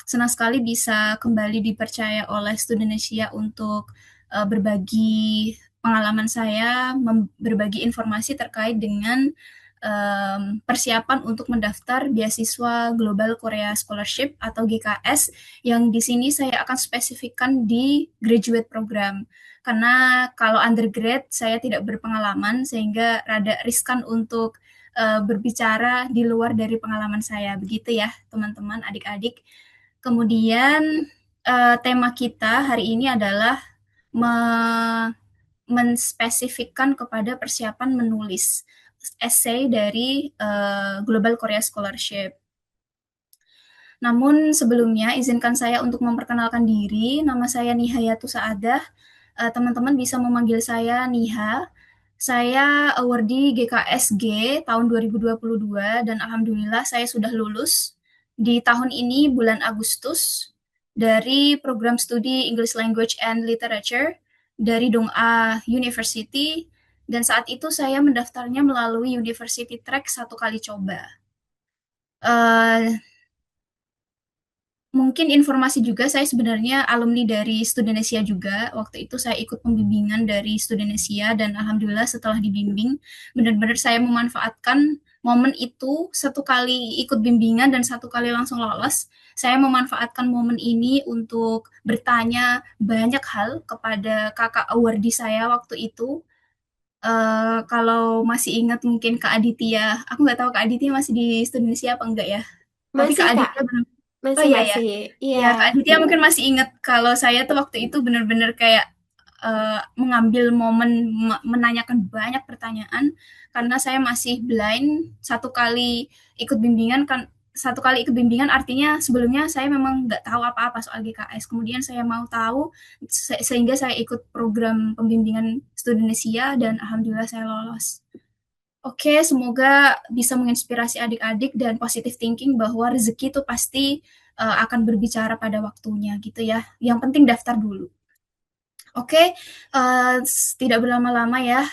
senang sekali bisa kembali dipercaya oleh Studennesia untuk berbagi pengalaman saya, berbagi informasi terkait dengan persiapan untuk mendaftar beasiswa Global Korea Scholarship atau GKS yang di sini saya akan spesifikkan di graduate program. Karena kalau undergrad saya tidak berpengalaman sehingga rada riskan untuk berbicara di luar dari pengalaman saya. Begitu ya, teman-teman, adik-adik. Kemudian tema kita hari ini adalah menspesifikkan kepada persiapan menulis essay dari Global Korea Scholarship. Namun sebelumnya izinkan saya untuk memperkenalkan diri. Nama saya Nihayatu Saadah. Teman-teman bisa memanggil saya Niha. Saya awardee GKSG tahun 2022 dan alhamdulillah saya sudah lulus di tahun ini bulan Agustus dari program studi English Language and Literature dari Dong-A University dan saat itu saya mendaftarnya melalui University Track satu kali coba. Uh, Mungkin informasi juga, saya sebenarnya alumni dari Studennesia juga. Waktu itu saya ikut pembimbingan dari Studennesia dan alhamdulillah setelah dibimbing, benar-benar saya memanfaatkan momen itu, satu kali ikut bimbingan dan satu kali langsung lolos. Saya memanfaatkan momen ini untuk bertanya banyak hal kepada kakak awardee saya waktu itu. Kalau masih ingat mungkin Kak Aditya, aku nggak tahu Kak Aditya masih di Studennesia apa enggak ya. Tapi Masih, Kak Kak. Aditya benar, oh Masih, iya ya. masih. Iya. Ya, Kak Aditya mungkin masih ingat kalau saya tuh waktu itu benar-benar kayak mengambil momen menanyakan banyak pertanyaan karena saya masih blind satu kali ikut bimbingan artinya sebelumnya saya memang nggak tahu apa-apa soal GKS. Kemudian saya mau tahu sehingga saya ikut program pembimbingan Studennesia dan alhamdulillah saya lolos. Oke, semoga bisa menginspirasi adik-adik dan positive thinking bahwa rezeki itu pasti akan berbicara pada waktunya gitu ya. Yang penting daftar dulu. Oke, tidak berlama-lama ya.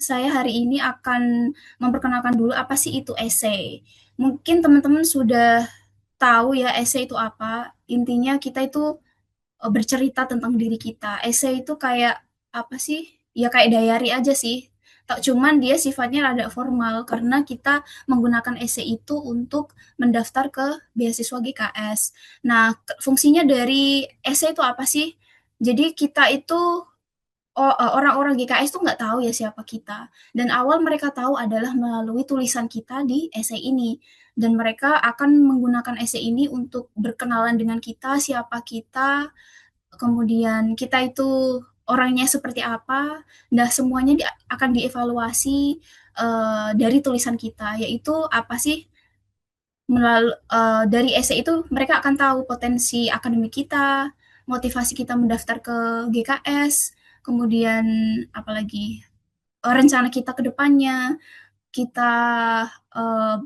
Saya hari ini akan memperkenalkan dulu apa sih itu essay. Mungkin teman-teman sudah tahu ya essay itu apa. Intinya kita itu bercerita tentang diri kita. Essay itu kayak apa sih? Ya kayak diary aja sih. Tak cuman dia sifatnya rada formal karena kita menggunakan essay itu untuk mendaftar ke beasiswa GKS. Nah, fungsinya dari essay itu apa sih? Jadi kita itu orang-orang GKS tuh nggak tahu ya siapa kita. Dan awal mereka tahu adalah melalui tulisan kita di essay ini. Dan mereka akan menggunakan essay ini untuk berkenalan dengan kita, siapa kita, kemudian kita itu orangnya seperti apa. Nah, semuanya akan dievaluasi dari tulisan kita, yaitu apa sih dari essay itu mereka akan tahu potensi akademik kita, motivasi kita mendaftar ke GKS, kemudian apalagi rencana kita ke depannya, kita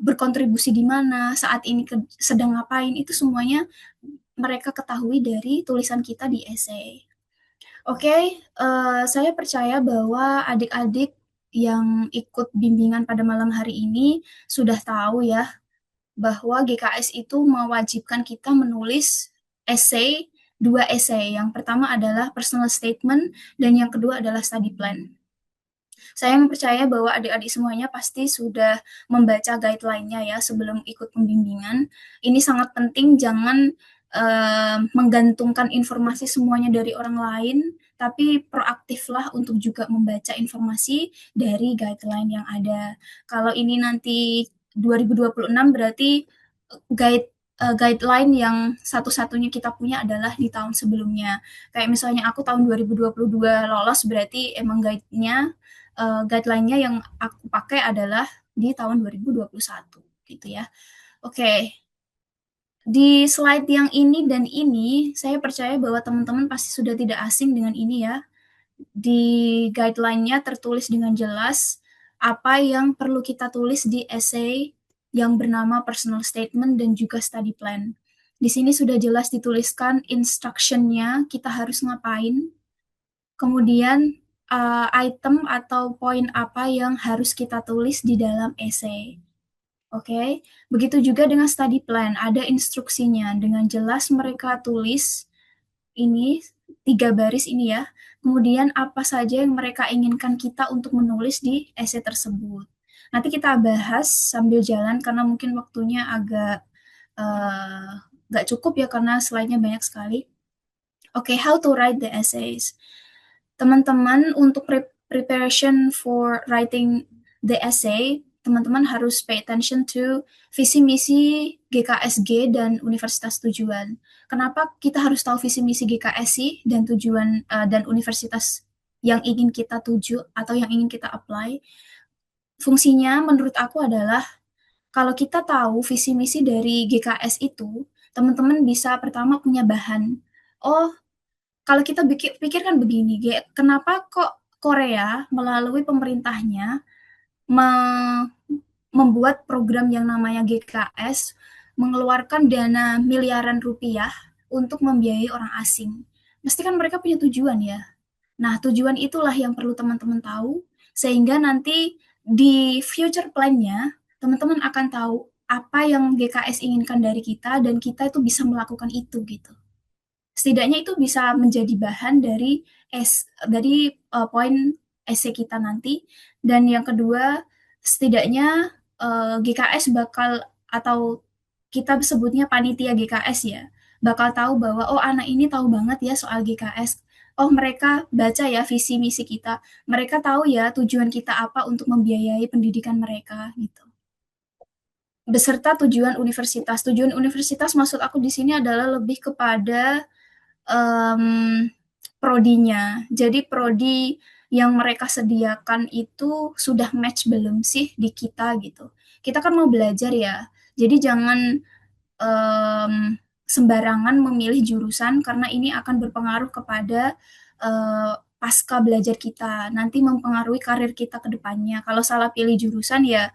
berkontribusi di mana, saat ini sedang ngapain, itu semuanya mereka ketahui dari tulisan kita di essay. Oke, saya percaya bahwa adik-adik yang ikut bimbingan pada malam hari ini sudah tahu ya bahwa GKS itu mewajibkan kita menulis essay, dua essay. Yang pertama adalah personal statement dan yang kedua adalah study plan. Saya mempercaya bahwa adik-adik semuanya pasti sudah membaca guideline-nya ya sebelum ikut pembimbingan. Ini sangat penting, jangan menggantungkan informasi semuanya dari orang lain, tapi proaktiflah untuk juga membaca informasi dari guideline yang ada. Kalau ini nanti 2026 berarti guideline yang satu-satunya kita punya adalah di tahun sebelumnya. Kayak misalnya aku tahun 2022 lolos berarti emang guideline-nya yang aku pakai adalah di tahun 2021 gitu ya. Oke, di slide yang ini dan ini saya percaya bahwa teman-teman pasti sudah tidak asing dengan ini ya. Di guideline-nya tertulis dengan jelas apa yang perlu kita tulis di essay yang bernama personal statement dan juga study plan. Di sini sudah jelas dituliskan instruction-nya, kita harus ngapain, kemudian item atau poin apa yang harus kita tulis di dalam essay. Oke, begitu juga dengan study plan, ada instruksinya dengan jelas mereka tulis ini 3 baris ini ya. Kemudian apa saja yang mereka inginkan kita untuk menulis di esai tersebut. Nanti kita bahas sambil jalan karena mungkin waktunya agak nggak cukup ya karena slide-nya banyak sekali. Oke, how to write the essays. Teman-teman untuk preparation for writing the essay, teman-teman harus pay attention to visi misi GKSG dan universitas tujuan. Kenapa kita harus tahu visi misi GKSI dan tujuan dan universitas yang ingin kita tuju atau yang ingin kita apply? Fungsinya menurut aku adalah kalau kita tahu visi misi dari GKS itu, teman-teman bisa pertama punya bahan. Oh, kalau kita pikirkan begini, kenapa kok Korea melalui pemerintahnya membuat program yang namanya GKS mengeluarkan dana miliaran rupiah untuk membiayai orang asing. Mesti kan mereka punya tujuan ya. Nah, tujuan itulah yang perlu teman-teman tahu, sehingga nanti di future plan-nya, teman-teman akan tahu apa yang GKS inginkan dari kita, dan kita itu bisa melakukan itu gitu. Setidaknya itu bisa menjadi bahan dari poin esai kita nanti. Dan yang kedua, setidaknya GKS bakal, atau kita sebutnya panitia GKS ya, bakal tahu bahwa oh anak ini tahu banget ya soal GKS. Oh mereka baca ya visi misi kita, mereka tahu ya tujuan kita apa untuk membiayai pendidikan mereka gitu. Beserta tujuan universitas. Tujuan universitas maksud aku di sini adalah lebih kepada um, prodinya. Jadi prodi yang mereka sediakan itu sudah match belum sih di kita gitu. Kita kan mau belajar ya, jadi jangan um, sembarangan memilih jurusan karena ini akan berpengaruh kepada pasca belajar kita, nanti mempengaruhi karir kita ke depannya. Kalau salah pilih jurusan ya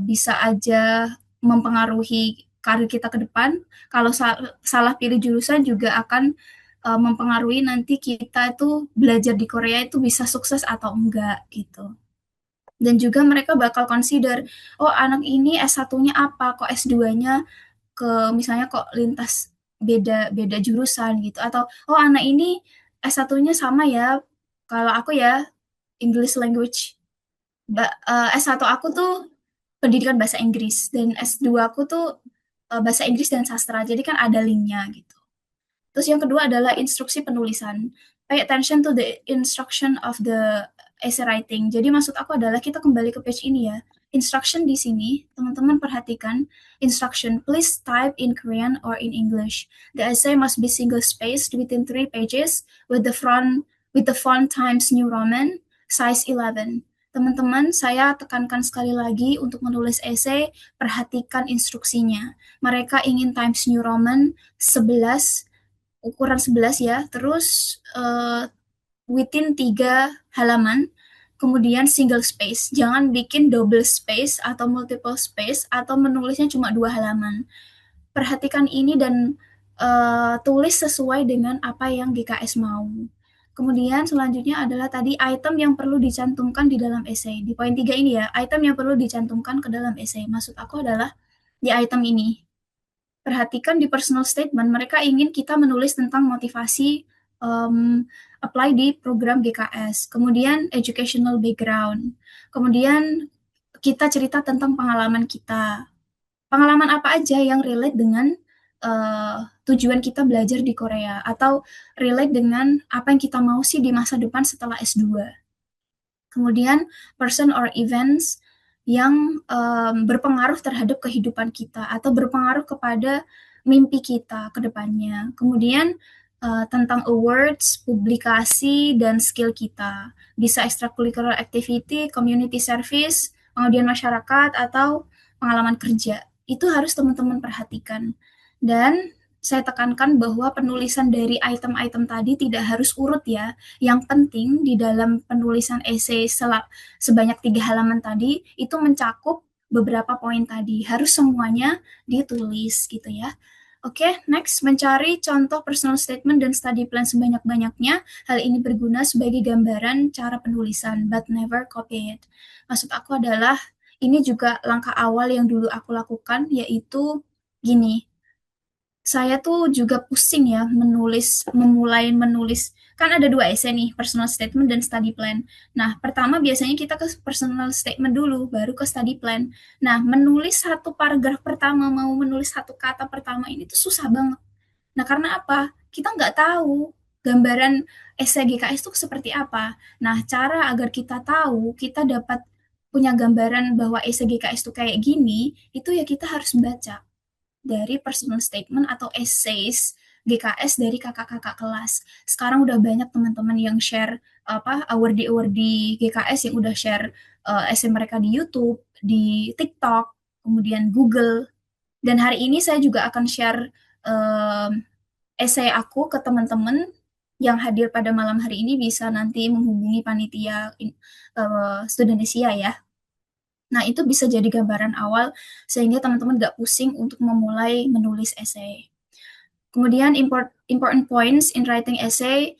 bisa aja mempengaruhi karir kita ke depan. Kalau salah pilih jurusan juga akan mempengaruhi nanti kita itu belajar di Korea itu bisa sukses atau enggak gitu. Dan juga mereka bakal consider, oh anak ini S1-nya apa, kok S2-nya misalnya kok lintas beda jurusan gitu, atau oh anak ini S1-nya sama ya, kalau aku ya English language, S1 aku tuh pendidikan bahasa Inggris dan S2 aku tuh bahasa Inggris dan sastra, jadi kan ada linknya gitu. Terus yang kedua adalah instruksi penulisan. Pay attention to the instruction of the essay writing. Jadi maksud aku adalah kita kembali ke page ini ya. Instruction di sini, teman-teman perhatikan. Instruction, please type in Korean or in English. The essay must be single spaced within 3 pages with the font Times New Roman, size 11. Teman-teman, saya tekankan sekali lagi untuk menulis essay, perhatikan instruksinya. Mereka ingin Times New Roman 11, ukuran 11 ya, terus within 3 halaman, kemudian single space, jangan bikin double space atau multiple space atau menulisnya cuma 2 halaman. Perhatikan ini dan tulis sesuai dengan apa yang GKS mau. Kemudian selanjutnya adalah tadi item yang perlu dicantumkan di dalam essay. Di poin 3 ini ya, item yang perlu dicantumkan ke dalam essay. Maksud aku adalah di item ini. Perhatikan di personal statement, mereka ingin kita menulis tentang motivasi apply di program GKS, kemudian educational background, kemudian kita cerita tentang pengalaman kita. Pengalaman apa aja yang relate dengan tujuan kita belajar di Korea, atau relate dengan apa yang kita mau sih di masa depan setelah S2. Kemudian person or events yang berpengaruh terhadap kehidupan kita atau berpengaruh kepada mimpi kita ke depannya. Kemudian tentang awards, publikasi, dan skill kita. Bisa extracurricular activity, community service, pengabdian masyarakat, atau pengalaman kerja. Itu harus teman-teman perhatikan. Dan saya tekankan bahwa penulisan dari item-item tadi tidak harus urut ya. Yang penting di dalam penulisan esai sebanyak 3 halaman tadi itu mencakup beberapa poin tadi. Harus semuanya ditulis gitu ya. Oke, next, mencari contoh personal statement dan study plan sebanyak-banyaknya. Hal ini berguna sebagai gambaran cara penulisan, but never copy it. Maksud aku adalah ini juga langkah awal yang dulu aku lakukan, yaitu gini, saya tuh juga pusing ya memulai menulis. Kan ada dua esai nih, personal statement dan study plan. Nah, pertama biasanya kita ke personal statement dulu, baru ke study plan. Nah, menulis satu paragraf pertama, mau menulis satu kata pertama ini tuh susah banget. Nah, karena apa? Kita nggak tahu gambaran esai GKS itu seperti apa. Nah, cara agar kita tahu, kita dapat punya gambaran bahwa esai GKS itu kayak gini, itu ya kita harus baca dari personal statement atau essays GKS dari kakak-kakak kelas. Sekarang udah banyak teman-teman yang share apa awardee-awardee GKS yang udah share essay mereka di YouTube, di TikTok, kemudian Google. Dan hari ini saya juga akan share essay aku ke teman-teman yang hadir pada malam hari ini bisa nanti menghubungi panitia Studenisia ya. Nah, itu bisa jadi gambaran awal sehingga teman-teman nggak pusing untuk memulai menulis essay. Kemudian important points in writing essay,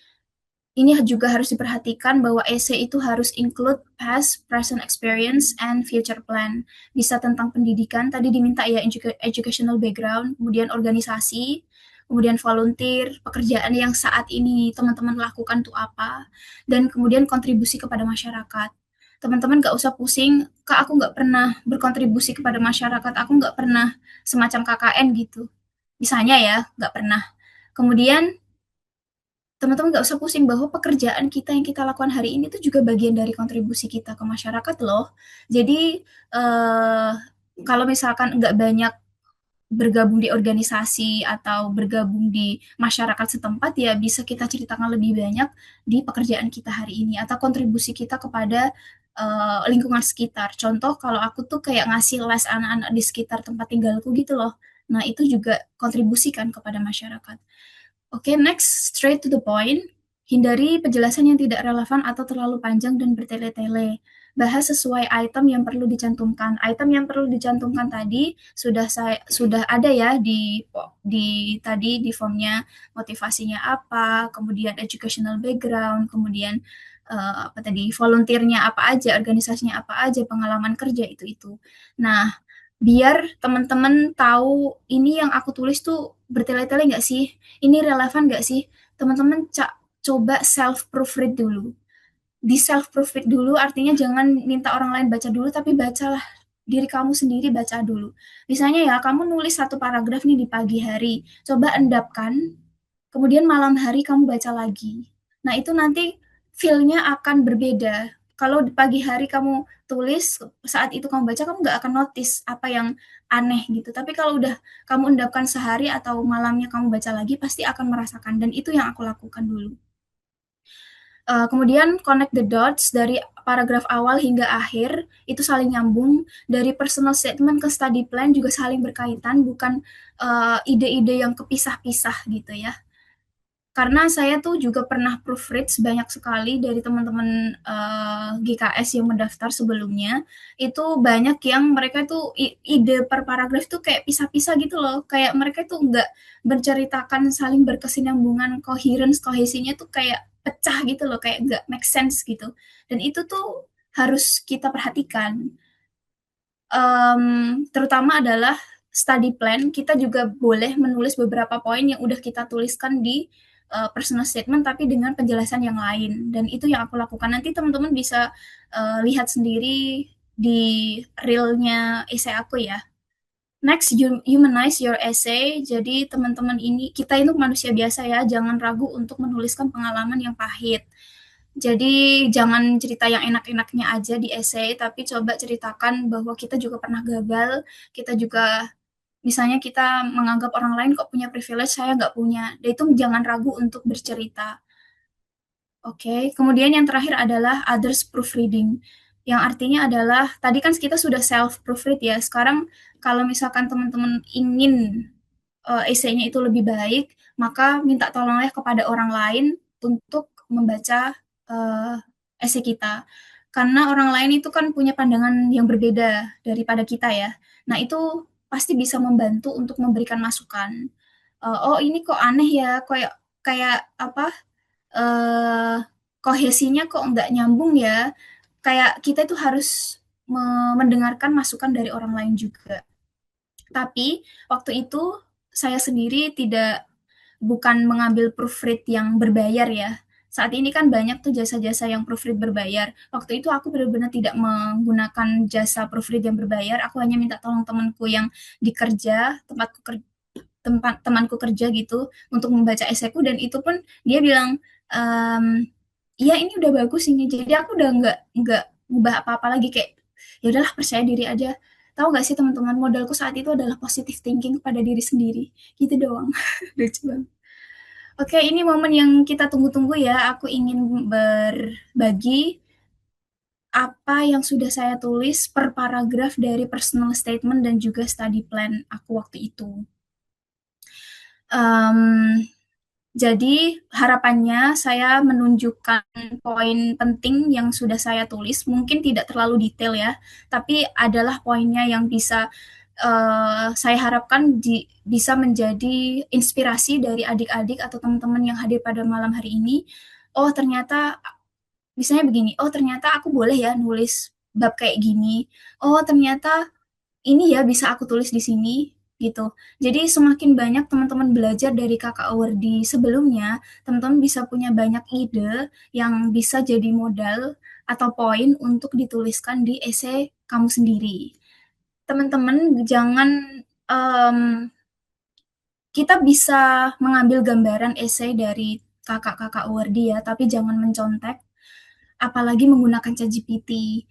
ini juga harus diperhatikan bahwa essay itu harus include past, present experience, and future plan. Bisa tentang pendidikan, tadi diminta ya educational background, kemudian organisasi, kemudian volunteer, pekerjaan yang saat ini teman-teman lakukan itu apa, dan kemudian kontribusi kepada masyarakat. Teman-teman nggak usah pusing, Kak aku nggak pernah berkontribusi kepada masyarakat, aku nggak pernah semacam KKN gitu. Misalnya ya, nggak pernah. Kemudian teman-teman nggak usah pusing bahwa pekerjaan kita yang kita lakukan hari ini tuh juga bagian dari kontribusi kita ke masyarakat loh. Jadi kalau misalkan nggak banyak bergabung di organisasi atau bergabung di masyarakat setempat ya bisa kita ceritakan lebih banyak di pekerjaan kita hari ini atau kontribusi kita kepada lingkungan sekitar. Contoh kalau aku tuh kayak ngasih les anak-anak di sekitar tempat tinggalku gitu loh. Nah, itu juga kontribusikan kepada masyarakat. Oke, next, straight to the point. Hindari penjelasan yang tidak relevan atau terlalu panjang dan bertele-tele. Bahas sesuai item yang perlu dicantumkan. Item yang perlu dicantumkan tadi sudah ada ya di tadi di formnya motivasinya apa, kemudian educational background, kemudian apa tadi volunteernya apa aja, organisasinya apa aja, pengalaman kerja itu. Nah, biar teman-teman tahu ini yang aku tulis tuh bertele-tele nggak sih? Ini relevan nggak sih? Teman-teman coba self proofread dulu. Di self proofread dulu artinya jangan minta orang lain baca dulu, tapi bacalah diri kamu sendiri baca dulu. Misalnya ya, kamu nulis satu paragraf nih di pagi hari, coba endapkan, kemudian malam hari kamu baca lagi. Nah, itu nanti feel-nya akan berbeda. Kalau di pagi hari kamu tulis, saat itu kamu baca, kamu nggak akan notice apa yang aneh gitu. Tapi kalau udah kamu endapkan sehari atau malamnya kamu baca lagi, pasti akan merasakan. Dan itu yang aku lakukan dulu. Kemudian connect the dots dari paragraf awal hingga akhir, itu saling nyambung. Dari personal statement ke study plan juga saling berkaitan, bukan ide-ide yang kepisah-pisah gitu ya. Karena saya tuh juga pernah proofread sebanyak sekali dari teman-teman GKS yang mendaftar sebelumnya, itu banyak yang mereka tuh ide per paragraf tuh kayak pisah-pisah gitu loh, kayak mereka tuh nggak menceritakan saling berkesinambungan, kohesinya tuh kayak pecah gitu loh, kayak nggak make sense gitu. Dan itu tuh harus kita perhatikan. Terutama adalah study plan, kita juga boleh menulis beberapa poin yang udah kita tuliskan di personal statement tapi dengan penjelasan yang lain dan itu yang aku lakukan. Nanti teman-teman bisa lihat sendiri di realnya essay aku ya. Next, humanize your essay. Jadi teman-teman ini, kita itu manusia biasa ya, jangan ragu untuk menuliskan pengalaman yang pahit. Jadi jangan cerita yang enak-enaknya aja di essay, tapi coba ceritakan bahwa kita juga pernah gagal, kita juga misalnya kita menganggap orang lain kok punya privilege, saya nggak punya. Dan itu jangan ragu untuk bercerita. Oke, kemudian yang terakhir adalah others proofreading. Yang artinya adalah, tadi kan kita sudah self proofread ya, sekarang kalau misalkan teman-teman ingin esainya itu lebih baik, maka minta tolonglah kepada orang lain untuk membaca esai kita. Karena orang lain itu kan punya pandangan yang berbeda daripada kita ya. Nah, itu pasti bisa membantu untuk memberikan masukan. Oh, ini kok aneh ya, kayak kayak apa? eh Kohesinya kok nggak nyambung ya. Kayak kita itu harus mendengarkan masukan dari orang lain juga. Tapi waktu itu saya sendiri bukan mengambil proofread yang berbayar ya. Saat ini kan banyak tuh jasa-jasa yang proofread berbayar. Waktu itu aku benar-benar tidak menggunakan jasa proofread yang berbayar. Aku hanya minta tolong temanku yang di kerja, temanku kerja gitu untuk membaca esaiku, dan itu pun dia bilang, iya ini udah bagus ini. Jadi aku udah nggak ngubah apa-apa lagi, kayak ya udahlah percaya diri aja. Tahu nggak sih teman-teman, modalku saat itu adalah positive thinking pada diri sendiri. Gitu doang. Lucu banget. Oke, ini momen yang kita tunggu-tunggu ya. Aku ingin berbagi apa yang sudah saya tulis per paragraf dari personal statement dan juga study plan aku waktu itu. Um, Jadi harapannya saya menunjukkan poin penting yang sudah saya tulis, mungkin tidak terlalu detail ya, tapi adalah poinnya yang bisa saya harapkan bisa menjadi inspirasi dari adik-adik atau teman-teman yang hadir pada malam hari ini. Oh ternyata, misalnya begini, oh ternyata aku boleh ya nulis bab kayak gini. Oh ternyata ini ya bisa aku tulis di sini gitu. Jadi semakin banyak teman-teman belajar dari Kakak Awardi sebelumnya, teman-teman bisa punya banyak ide yang bisa jadi modal atau poin untuk dituliskan di esai kamu sendiri. Teman-teman jangan, kita bisa mengambil gambaran esai dari kakak-kakak Awardi ya, tapi jangan mencontek, apalagi menggunakan ChatGPT.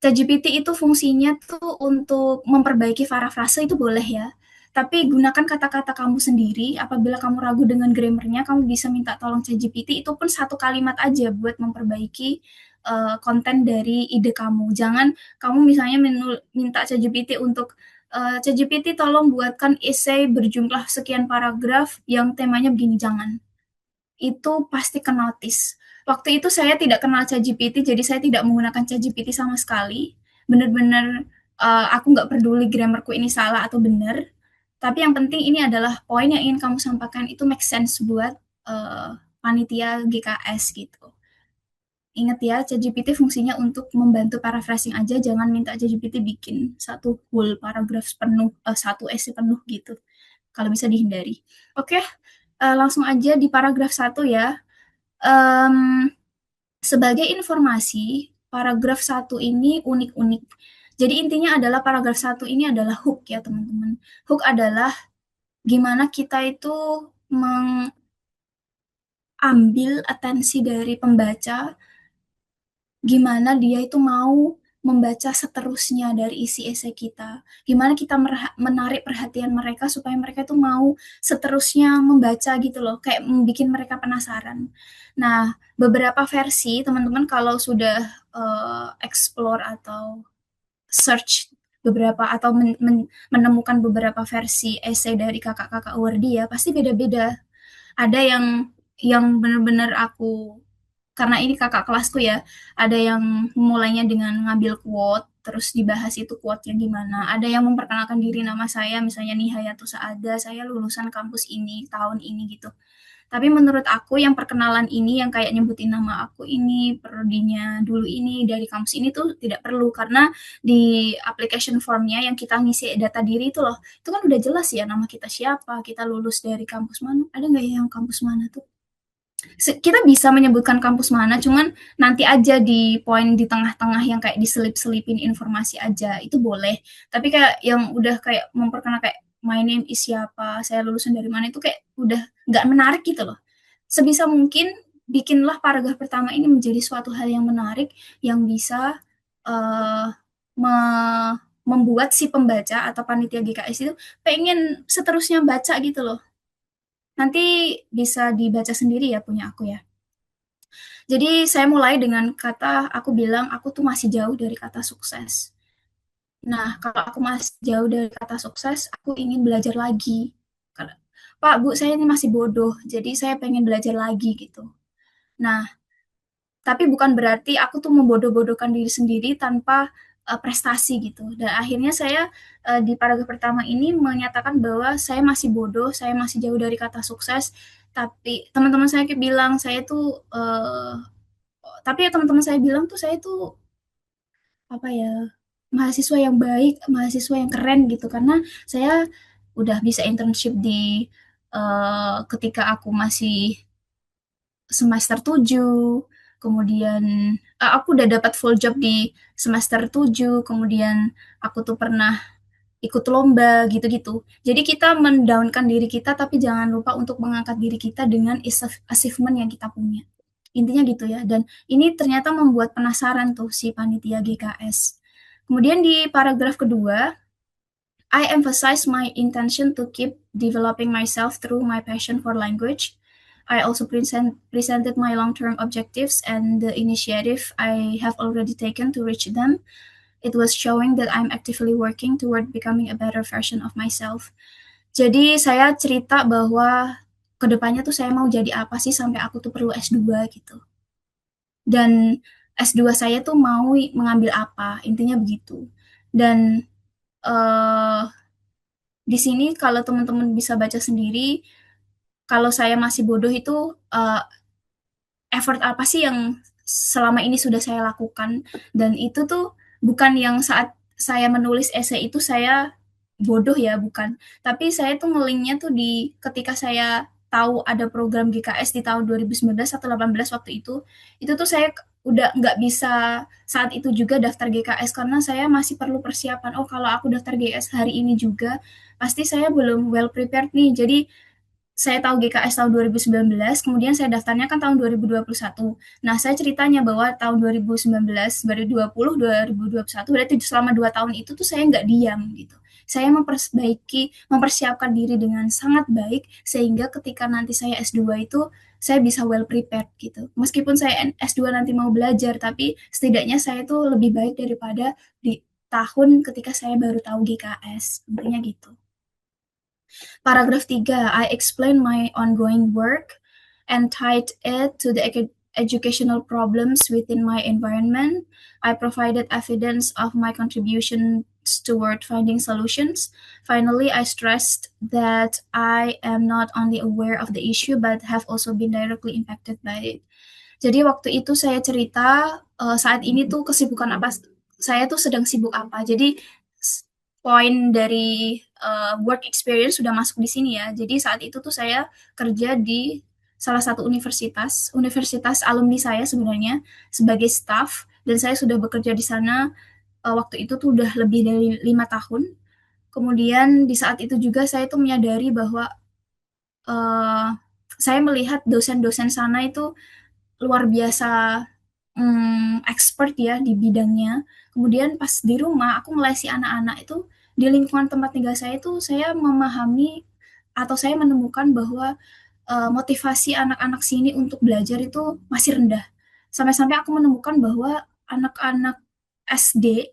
ChatGPT itu fungsinya tuh untuk memperbaiki parafrase, itu boleh ya. Tapi gunakan kata-kata kamu sendiri. Apabila kamu ragu dengan grammarnya, kamu bisa minta tolong ChatGPT. Itu pun satu kalimat aja buat memperbaiki konten dari ide kamu. Jangan kamu misalnya minta ChatGPT untuk ChatGPT tolong buatkan essay berjumlah sekian paragraf yang temanya begini. Jangan, itu pasti ke notice. Waktu itu saya tidak kenal ChatGPT, jadi saya tidak menggunakan ChatGPT sama sekali. Benar-benar aku nggak peduli grammarku ini salah atau benar. Tapi yang penting ini adalah poin yang ingin kamu sampaikan itu make sense buat panitia GKS gitu. Ingat ya, ChatGPT fungsinya untuk membantu paraphrasing aja, jangan minta ChatGPT bikin satu full paragraf penuh, satu essay penuh gitu. Kalau bisa dihindari. Oke, langsung aja di paragraf satu ya. Um, Sebagai informasi, paragraf satu ini unik-unik. Jadi intinya adalah paragraf satu ini adalah hook ya teman-teman. Hook adalah gimana kita itu mengambil atensi dari pembaca, gimana dia itu mau membaca seterusnya dari isi esai kita. Gimana kita menarik perhatian mereka supaya mereka itu mau seterusnya membaca gitu loh, kayak bikin mereka penasaran. Nah, beberapa versi teman-teman kalau sudah explore atau search beberapa atau menemukan beberapa versi esai dari kakak-kakak Wardi ya, pasti beda-beda. Ada yang benar-benar aku, karena ini kakak kelasku ya, ada yang mulainya dengan ngambil quote, terus dibahas itu quote-nya gimana. Ada yang memperkenalkan diri, nama saya misalnya nih Hayatus Saada, saya lulusan kampus ini, tahun ini gitu. Tapi menurut aku yang perkenalan ini, yang kayak nyebutin nama aku ini, prodinya dulu ini, dari kampus ini tuh tidak perlu. Karena di application formnya yang kita ngisi data diri itu loh, itu kan udah jelas ya nama kita siapa, kita lulus dari kampus mana. Ada nggak ya yang kampus mana tuh? Kita bisa menyebutkan kampus mana, cuman nanti aja di poin di tengah-tengah yang kayak diselip-selipin informasi aja, itu boleh. Tapi kayak yang udah kayak memperkenalkan kayak my name is siapa, saya lulusan dari mana, itu kayak udah nggak menarik gitu loh. Sebisa mungkin bikinlah paragraf pertama ini menjadi suatu hal yang menarik yang bisa uh, membuat si pembaca atau panitia GKS itu pengen seterusnya baca gitu loh. Nanti bisa dibaca sendiri ya punya aku ya. Jadi saya mulai dengan kata, aku bilang aku tuh masih jauh dari kata sukses. Nah, kalau aku masih jauh dari kata sukses, aku ingin belajar lagi. Pak, Bu, saya ini masih bodoh, jadi saya pengen belajar lagi gitu. Nah, tapi bukan berarti aku tuh membodoh-bodohkan diri sendiri tanpa prestasi gitu. Dan akhirnya saya di paragraf pertama ini menyatakan bahwa saya masih bodoh, saya masih jauh dari kata sukses. Tapi teman-teman saya bilang saya tuh tapi ya teman-teman saya bilang tuh saya tuh apa ya? mahasiswa yang baik, mahasiswa yang keren gitu. Karena saya udah bisa internship di ketika aku masih semester 7, kemudian aku udah dapat full job di semester 7, kemudian aku tuh pernah ikut lomba gitu-gitu. Jadi kita mendownkan diri kita tapi jangan lupa untuk mengangkat diri kita dengan achievement yang kita punya. Intinya gitu ya. Dan ini ternyata membuat penasaran tuh si panitia GKS. Kemudian di paragraf kedua, I emphasize my intention to keep developing myself through my passion for language. I also presented my long-term objectives and the initiative I have already taken to reach them. It was showing that I'm actively working toward becoming a better version of myself. Jadi saya cerita bahwa kedepannya tuh saya mau jadi apa sih sampai aku tuh perlu S2 gitu. Dan S2 saya tuh mau mengambil apa, intinya begitu. Dan eh di sini kalau teman-teman bisa baca sendiri, kalau saya masih bodoh itu effort apa sih yang selama ini sudah saya lakukan, dan itu tuh bukan yang saat saya menulis esai itu saya bodoh ya, bukan. Tapi saya tuh ngelingnya tuh di ketika saya tahu ada program GKS di tahun 2019 atau 18 waktu itu tuh saya udah nggak bisa saat itu juga daftar GKS karena saya masih perlu persiapan. Oh, kalau aku daftar GKS hari ini juga, pasti saya belum well prepared nih. Jadi saya tahu GKS tahun 2019, kemudian saya daftarnya kan tahun 2021. Nah, saya ceritanya bahwa tahun 2019, 2020, 2021, berarti selama 2 tahun itu tuh saya nggak diam gitu. Saya mempersiapkan diri dengan sangat baik, sehingga ketika nanti saya S2 itu, saya bisa well prepared gitu. Meskipun saya S2 nanti mau belajar, tapi setidaknya saya tuh lebih baik daripada di tahun ketika saya baru tahu GKS. Intinya gitu. Paragraph 3, I explain my ongoing work and tied it to the educational problems within my environment. I provided evidence of my contributions toward finding solutions. Finally, I stressed that I am not only aware of the issue but have also been directly impacted by it. Jadi waktu itu saya cerita saat ini tuh kesibukan apa, saya tuh sedang sibuk apa. Jadi poin dari work experience sudah masuk di sini ya. Jadi saat itu tuh saya kerja di salah satu universitas, universitas alumni saya sebenarnya sebagai staff, dan saya sudah bekerja di sana waktu itu tuh udah lebih dari 5 tahun. Kemudian di saat itu juga saya tuh menyadari bahwa uh, saya melihat dosen-dosen sana itu luar biasa expert ya di bidangnya. Kemudian pas di rumah aku ngelesi anak-anak itu di lingkungan tempat tinggal saya itu saya memahami atau saya menemukan bahwa motivasi anak-anak sini untuk belajar itu masih rendah. Sampai-sampai aku menemukan bahwa anak-anak SD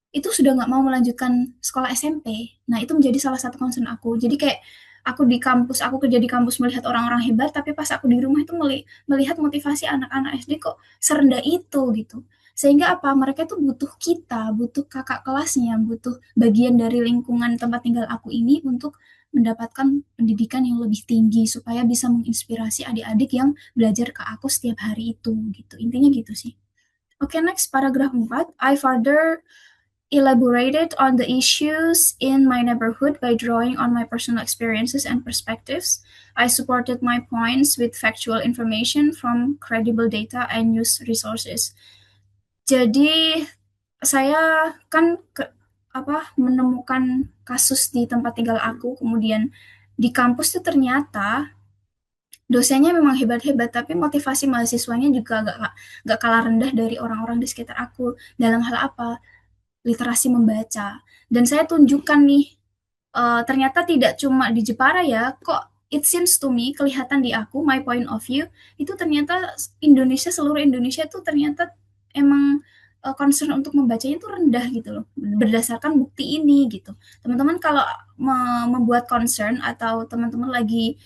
itu sudah nggak mau melanjutkan sekolah SMP. Nah, itu menjadi salah satu concern aku. Jadi kayak aku di kampus, aku kerja di kampus melihat orang-orang hebat, tapi pas aku di rumah itu melihat motivasi anak-anak SD kok serendah itu gitu. Sehingga apa? Mereka tuh butuh kita, butuh kakak kelasnya, butuh bagian dari lingkungan tempat tinggal aku ini untuk mendapatkan pendidikan yang lebih tinggi supaya bisa menginspirasi adik-adik yang belajar ke aku setiap hari itu gitu. Intinya gitu sih. Oke, next paragraf 4. I further elaborated on the issues in my neighborhood by drawing on my personal experiences and perspectives. I supported my points with factual information from credible data and news resources. Jadi saya kan menemukan kasus di tempat tinggal aku, kemudian di kampus tuh ternyata dosennya memang hebat-hebat, tapi motivasi mahasiswanya juga gak kalah rendah dari orang-orang di sekitar aku. Dalam hal apa? Literasi membaca. Dan saya tunjukkan nih, ternyata tidak cuma di Jepara ya, kok it seems to me, kelihatan di aku, my point of view, itu ternyata Indonesia, seluruh Indonesia itu ternyata emang concern untuk membacanya itu rendah gitu loh, berdasarkan bukti ini gitu. Teman-teman kalau membuat concern atau teman-teman lagi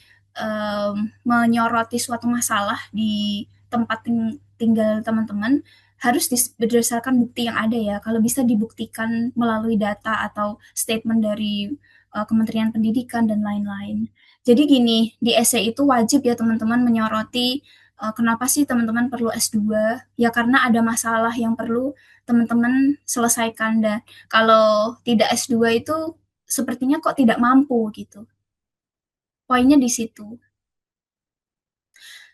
menyoroti suatu masalah di tempat tinggal teman-teman, harus berdasarkan bukti yang ada ya. Kalau bisa dibuktikan melalui data atau statement dari Kementerian Pendidikan dan lain-lain. Jadi gini, di essay itu wajib ya teman-teman menyoroti kenapa sih teman-teman perlu S2? Ya karena ada masalah yang perlu teman-teman selesaikan. Dan kalau tidak S2 itu sepertinya kok tidak mampu gitu. Poinnya di situ.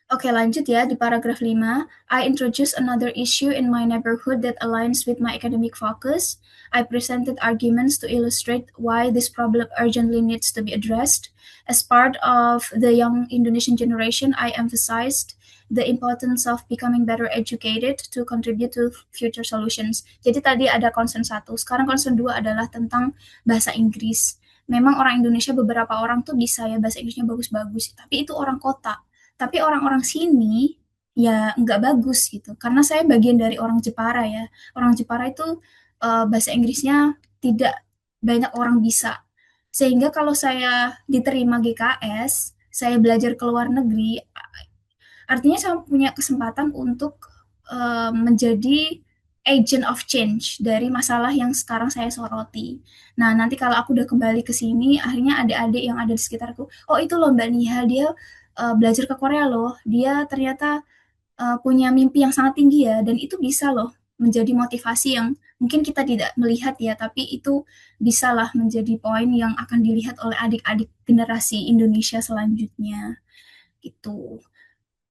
Oke, lanjut ya di paragraf 5. I introduce another issue in my neighborhood that aligns with my academic focus. I presented arguments to illustrate why this problem urgently needs to be addressed. As part of the young Indonesian generation, I emphasized the importance of becoming better educated to contribute to future solutions. Jadi tadi ada concern satu, sekarang concern dua adalah tentang bahasa Inggris. Memang orang Indonesia beberapa orang tuh bisa ya bahasa Inggrisnya bagus-bagus, tapi itu orang kota. Tapi orang-orang sini ya nggak bagus gitu. Karena saya bagian dari orang Jepara ya. Orang Jepara itu bahasa Inggrisnya tidak banyak orang bisa. Sehingga kalau saya diterima GKS, saya belajar ke luar negeri, artinya saya punya kesempatan untuk menjadi agent of change dari masalah yang sekarang saya soroti. Nah, nanti kalau aku udah kembali ke sini, akhirnya adik-adik yang ada di sekitarku, oh itu loh Mbak Nia, dia belajar ke Korea loh, dia ternyata punya mimpi yang sangat tinggi ya, dan itu bisa loh menjadi motivasi yang mungkin kita tidak melihat ya, tapi itu bisalah menjadi poin yang akan dilihat oleh adik-adik generasi Indonesia selanjutnya. Gitu.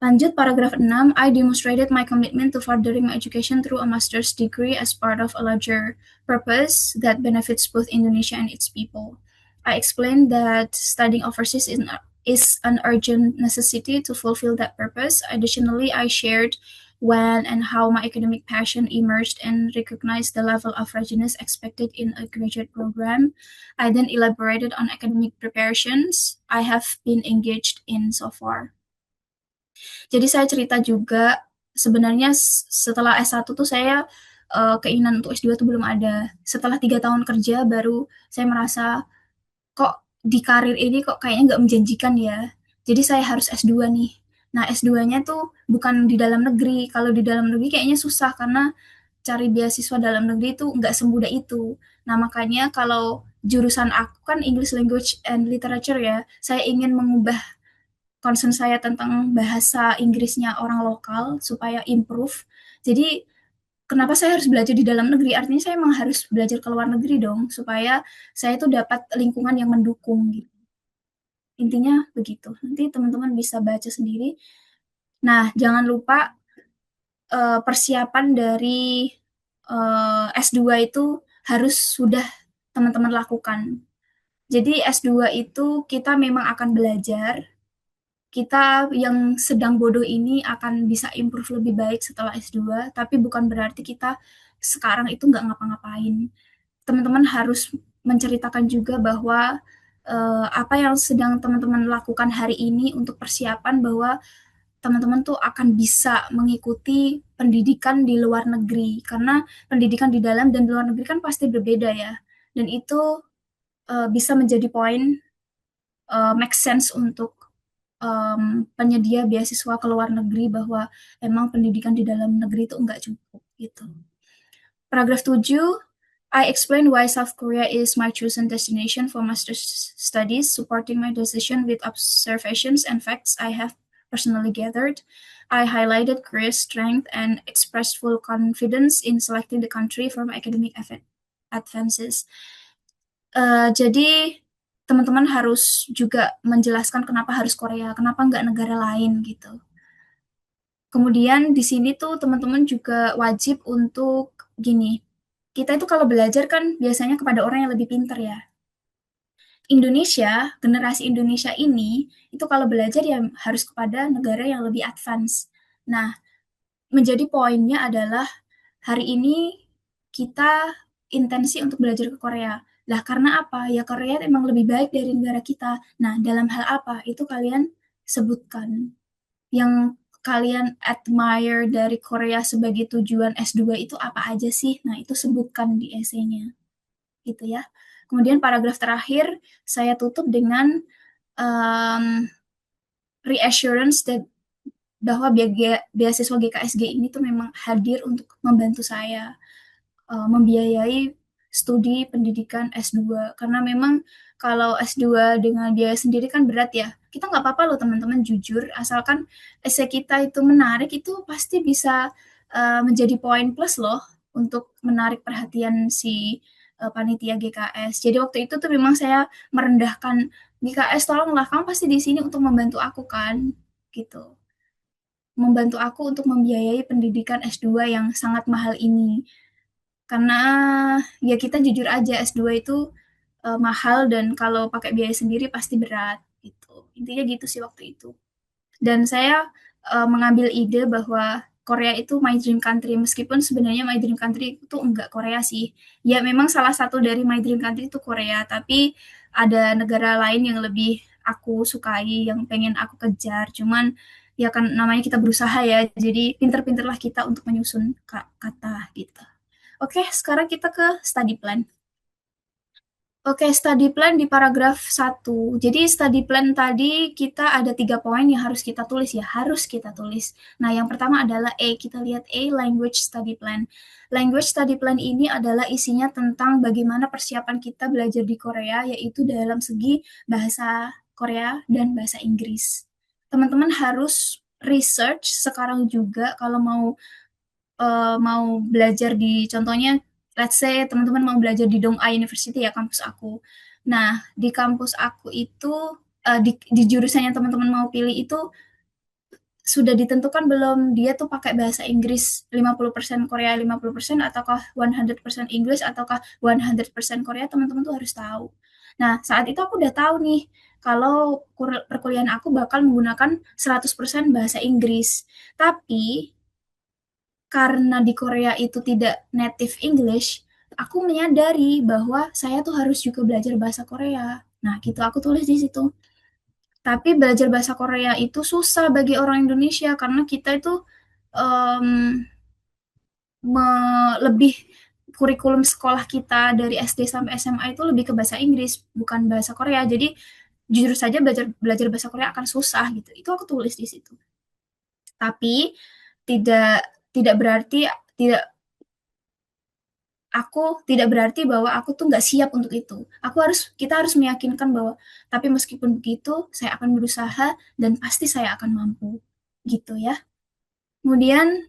Lanjut paragraf 6, I demonstrated my commitment to furthering my education through a master's degree as part of a larger purpose that benefits both Indonesia and its people. I explained that studying overseas is an urgent necessity to fulfill that purpose. Additionally, I shared when and how my academic passion emerged and recognized the level of readiness expected in a graduate program. I then elaborated on academic preparations I have been engaged in so far. Jadi saya cerita juga, sebenarnya setelah S1 tuh saya keinginan untuk S2 tuh belum ada. Setelah 3 tahun kerja baru saya merasa kok di karir ini kok kayaknya nggak menjanjikan ya. Jadi saya harus S2 nih. Nah S2-nya tuh bukan di dalam negeri. Kalau di dalam negeri kayaknya susah karena cari beasiswa dalam negeri itu nggak semudah itu. Nah makanya kalau jurusan aku kan English Language and Literature ya, saya ingin mengubah concern saya tentang bahasa Inggrisnya orang lokal supaya improve. Jadi kenapa saya harus belajar di dalam negeri? Artinya saya memang harus belajar ke luar negeri dong supaya saya tuh dapat lingkungan yang mendukung gitu. Intinya begitu. Nanti teman-teman bisa baca sendiri. Nah, jangan lupa persiapan dari S2 itu harus sudah teman-teman lakukan. Jadi S2 itu kita memang akan belajar, kita yang sedang bodoh ini akan bisa improve lebih baik setelah S2, tapi bukan berarti kita sekarang itu nggak ngapa-ngapain. Teman-teman harus menceritakan juga bahwa apa yang sedang teman-teman lakukan hari ini untuk persiapan bahwa teman-teman tuh akan bisa mengikuti pendidikan di luar negeri. Karena pendidikan di dalam dan di luar negeri kan pasti berbeda ya. Dan itu bisa menjadi poin make sense untuk penyedia beasiswa ke luar negeri bahwa emang pendidikan di dalam negeri itu enggak cukup gitu. Paragraf 7, I explain why South Korea is my chosen destination for master's studies, supporting my decision with observations and facts I have personally gathered. I highlighted Korea's strength and expressed full confidence in selecting the country for my academic advances. Jadi teman-teman harus juga menjelaskan kenapa harus Korea, kenapa nggak negara lain gitu. Kemudian di sini tuh teman-teman juga wajib untuk gini, kita itu kalau belajar kan biasanya kepada orang yang lebih pintar ya. Indonesia, generasi Indonesia ini, itu kalau belajar ya harus kepada negara yang lebih advance. Nah, menjadi poinnya adalah hari ini kita intensi untuk belajar ke Korea. Lah karena apa? Ya Korea emang lebih baik dari negara kita. Nah, dalam hal apa? Itu kalian sebutkan. Yang kalian admire dari Korea sebagai tujuan S2 itu apa aja sih? Nah, itu sebutkan di esainya. Gitu ya. Kemudian paragraf terakhir saya tutup dengan reassurance bahwa beasiswa GKSG ini tuh memang hadir untuk membantu saya membiayai studi pendidikan S2. Karena memang kalau S2 dengan biaya sendiri kan berat ya. Kita nggak apa-apa loh teman-teman jujur, asalkan essay kita itu menarik, itu pasti bisa menjadi poin plus loh untuk menarik perhatian si panitia GKS. Jadi waktu itu tuh memang saya merendahkan, GKS tolonglah, kamu pasti di sini untuk membantu aku kan, gitu. Membantu aku untuk membiayai pendidikan S2 yang sangat mahal ini. Karena ya kita jujur aja S2 itu mahal dan kalau pakai biaya sendiri pasti berat gitu. Intinya gitu sih waktu itu. Dan saya mengambil ide bahwa Korea itu my dream country, meskipun sebenarnya my dream country itu enggak Korea sih. Ya memang salah satu dari my dream country itu Korea, tapi ada negara lain yang lebih aku sukai, yang pengen aku kejar. Cuman ya kan namanya kita berusaha ya, jadi pinter-pinterlah kita untuk menyusun kata gitu. Oke, sekarang kita ke study plan. Oke, study plan di paragraf 1. Jadi study plan tadi kita ada 3 poin yang harus kita tulis ya, harus kita tulis. Nah, yang pertama adalah A. Kita lihat A, language study plan. Language study plan ini adalah isinya tentang bagaimana persiapan kita belajar di Korea, yaitu dalam segi bahasa Korea dan bahasa Inggris. Teman-teman harus research sekarang juga kalau mau belajar di, contohnya let's say teman-teman mau belajar di Dong-A University ya, kampus aku. Nah, di kampus aku itu di jurusan yang teman-teman mau pilih itu sudah ditentukan belum dia tuh pakai bahasa Inggris 50% Korea 50% ataukah 100% English ataukah 100% Korea, teman-teman tuh harus tahu. Nah, saat itu aku udah tahu nih kalau perkuliahan aku bakal menggunakan 100% bahasa Inggris. Tapi karena di Korea itu tidak native English, aku menyadari bahwa saya tuh harus juga belajar bahasa Korea. Nah, gitu aku tulis di situ. Tapi belajar bahasa Korea itu susah bagi orang Indonesia karena kita itu em, lebih kurikulum sekolah kita dari SD sampai SMA itu lebih ke bahasa Inggris, bukan bahasa Korea. Jadi jujur saja belajar belajar bahasa Korea akan susah gitu. Itu aku tulis di situ. Tapi tidak tidak berarti tidak aku tidak berarti bahwa aku tuh nggak siap untuk itu. Kita harus meyakinkan bahwa, tapi meskipun begitu, saya akan berusaha dan pasti saya akan mampu. Gitu ya. Kemudian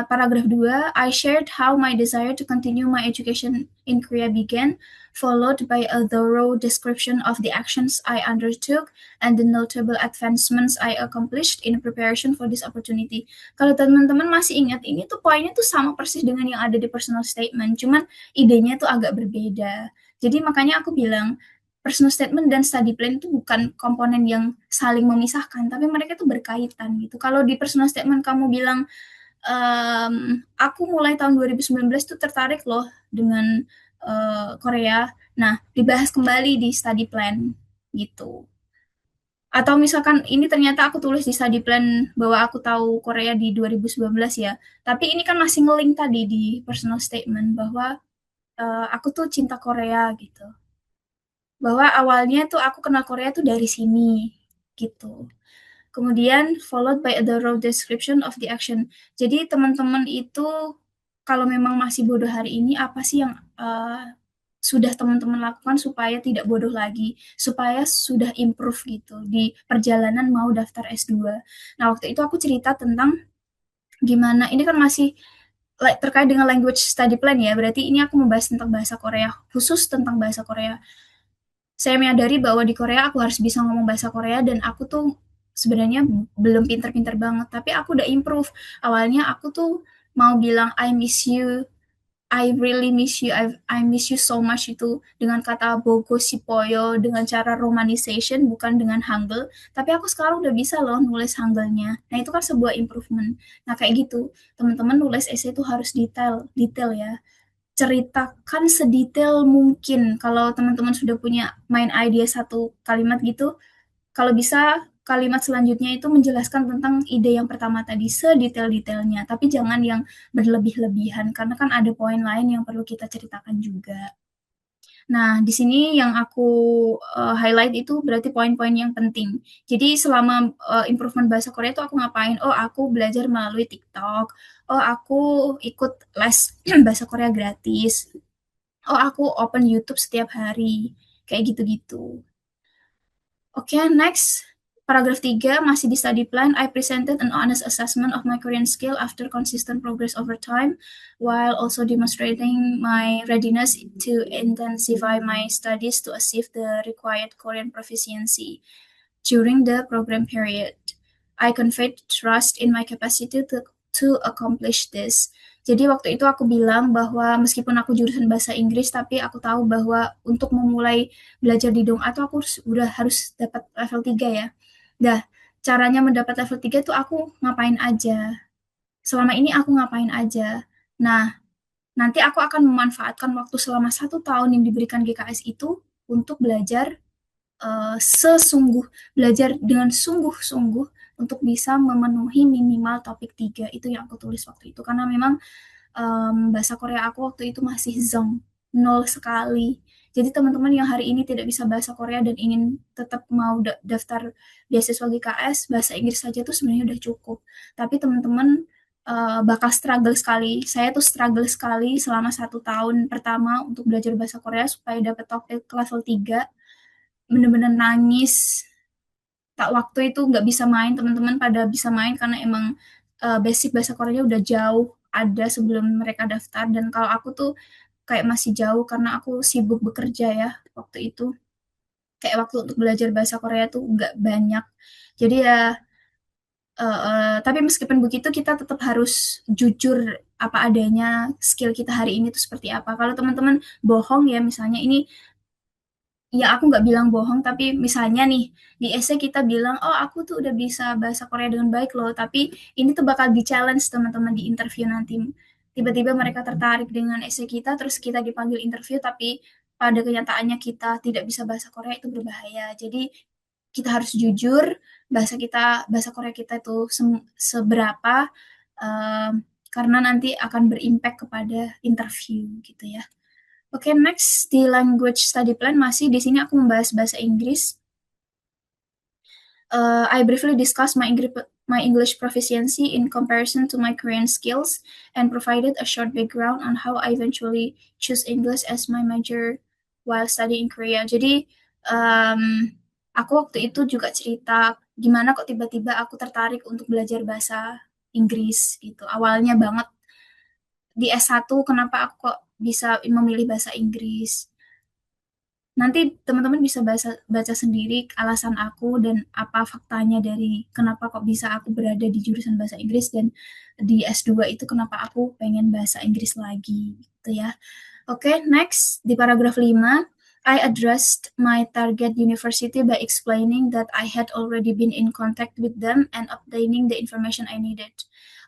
paragraf 2, I shared how my desire to continue my education in Korea began, followed by a thorough description of the actions I undertook and the notable advancements I accomplished in preparation for this opportunity. Kalau teman-teman masih ingat, ini tuh poinnya tuh sama persis dengan yang ada di personal statement, cuman idenya tuh agak berbeda. Jadi makanya aku bilang, personal statement dan study plan itu bukan komponen yang saling memisahkan, tapi mereka itu berkaitan gitu. Kalau di personal statement kamu bilang, aku mulai tahun 2019 tuh tertarik loh dengan Korea. Nah, dibahas kembali di study plan gitu. Atau misalkan ini ternyata aku tulis di study plan bahwa aku tahu Korea di 2019 ya. Tapi ini kan masih nge-link tadi di personal statement bahwa aku tuh cinta Korea gitu. Bahwa awalnya tuh aku kenal Korea tuh dari sini gitu. Kemudian followed by a thorough description of the action. Jadi teman-teman itu kalau memang masih bodoh hari ini, apa sih yang sudah teman-teman lakukan supaya tidak bodoh lagi, supaya sudah improve gitu di perjalanan mau daftar S2. Nah, waktu itu aku cerita tentang gimana, ini kan masih terkait dengan language study plan ya, berarti ini aku membahas tentang bahasa Korea, khusus tentang bahasa Korea. Saya menyadari bahwa di Korea aku harus bisa ngomong bahasa Korea dan aku tuh sebenarnya belum pinter-pinter banget, tapi aku udah improve. Awalnya aku tuh mau bilang I miss you, I really miss you, I miss you so much itu dengan kata bogo sipoyo, dengan cara romanization bukan dengan hangul, tapi aku sekarang udah bisa loh nulis hangulnya. Nah, itu kan sebuah improvement. Nah, kayak gitu. Teman-teman nulis essay itu harus detail, detail ya, ceritakan sedetail mungkin. Kalau teman-teman sudah punya main idea satu kalimat gitu, kalau bisa kalimat selanjutnya itu menjelaskan tentang ide yang pertama tadi sedetail-detailnya, tapi jangan yang berlebih-lebihan karena kan ada poin lain yang perlu kita ceritakan juga. Nah, di sini yang aku highlight itu berarti poin-poin yang penting. Jadi selama improvement bahasa Korea itu aku ngapain? Oh, aku belajar melalui TikTok. Oh, aku ikut les bahasa Korea gratis. Oh, aku open YouTube setiap hari. Kayak gitu-gitu. Oke, next. Paragraf 3 masih di study plan. I presented an honest assessment of my Korean skill after consistent progress over time, while also demonstrating my readiness to intensify my studies to achieve the required Korean proficiency during the program period. I conveyed trust in my capacity to accomplish this. Jadi waktu itu aku bilang bahwa meskipun aku jurusan bahasa Inggris, tapi aku tahu bahwa untuk memulai belajar di Dong atau aku udah harus dapat level 3 ya. Dah, caranya mendapat level 3 tuh aku ngapain aja. Selama ini aku ngapain aja. Nah, nanti aku akan memanfaatkan waktu selama 1 tahun yang diberikan GKS itu untuk belajar dengan sungguh-sungguh untuk bisa memenuhi minimal topik 3 itu yang aku tulis waktu itu karena memang bahasa Korea aku waktu itu masih zong, nol sekali. Jadi teman-teman yang hari ini tidak bisa bahasa Korea dan ingin tetap mau daftar beasiswa GKS, bahasa Inggris saja tuh sebenarnya udah cukup. Tapi teman-teman bakal struggle sekali. Saya tuh struggle sekali selama 1 tahun pertama untuk belajar bahasa Korea supaya dapat topik level 3. Bener-bener nangis, tak waktu itu nggak bisa main, teman-teman pada bisa main karena emang basic bahasa Koreanya udah jauh ada sebelum mereka daftar dan kalau aku tuh kayak masih jauh karena aku sibuk bekerja ya waktu itu. Kayak waktu untuk belajar bahasa Korea tuh nggak banyak. Jadi ya, tapi meskipun begitu kita tetap harus jujur apa adanya skill kita hari ini tuh seperti apa. Kalau teman-teman bohong ya misalnya ini ya aku nggak bilang bohong, tapi misalnya nih, di essay kita bilang, oh aku tuh udah bisa bahasa Korea dengan baik loh, tapi ini tuh bakal di-challenge teman-teman di interview nanti. Tiba-tiba mereka tertarik dengan essay kita, terus kita dipanggil interview, tapi pada kenyataannya kita tidak bisa bahasa Korea, itu berbahaya. Jadi kita harus jujur, bahasa Korea kita itu seberapa, karena nanti akan berimpact kepada interview gitu ya. Oke, next di language study plan masih di sini aku membahas bahasa Inggris. I briefly discussed my English proficiency in comparison to my Korean skills and provided a short background on how I eventually choose English as my major while studying in Korea. Jadi aku waktu itu juga cerita gimana kok tiba-tiba aku tertarik untuk belajar bahasa Inggris gitu. Awalnya banget di S1 kenapa aku kok bisa memilih bahasa Inggris. Nanti teman-teman bisa baca sendiri alasan aku dan apa faktanya dari kenapa kok bisa aku berada di jurusan bahasa Inggris dan di S2 itu kenapa aku pengen bahasa Inggris lagi gitu ya. Oke, next di paragraf 5, I addressed my target university by explaining that I had already been in contact with them and obtaining the information I needed.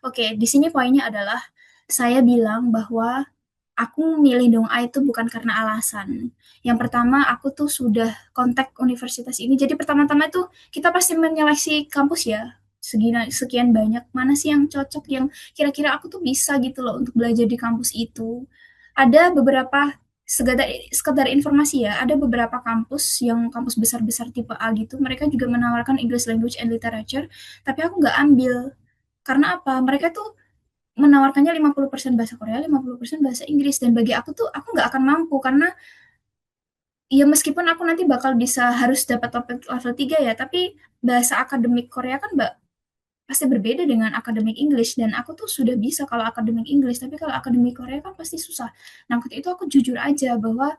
Oke, di sini poinnya adalah saya bilang bahwa aku milih Dong A itu bukan karena alasan. Yang pertama, aku tuh sudah kontak universitas ini. Jadi pertama-tama itu kita pasti menyeleksi kampus ya. Sekian banyak. Mana sih yang cocok, yang kira-kira aku tuh bisa gitu loh untuk belajar di kampus itu. Ada beberapa, sekedar informasi ya, ada beberapa kampus yang kampus besar-besar tipe A gitu, mereka juga menawarkan English Language and Literature, tapi aku nggak ambil. Karena apa? Mereka tuh menawarkannya 50% bahasa Korea, 50% bahasa Inggris. Dan bagi aku tuh, aku nggak akan mampu karena ya meskipun aku nanti bakal bisa harus dapat topik level 3 ya, tapi bahasa akademik Korea kan pasti berbeda dengan akademik English dan aku tuh sudah bisa kalau akademik English, tapi kalau akademik Korea kan pasti susah. Nah, waktu itu aku jujur aja bahwa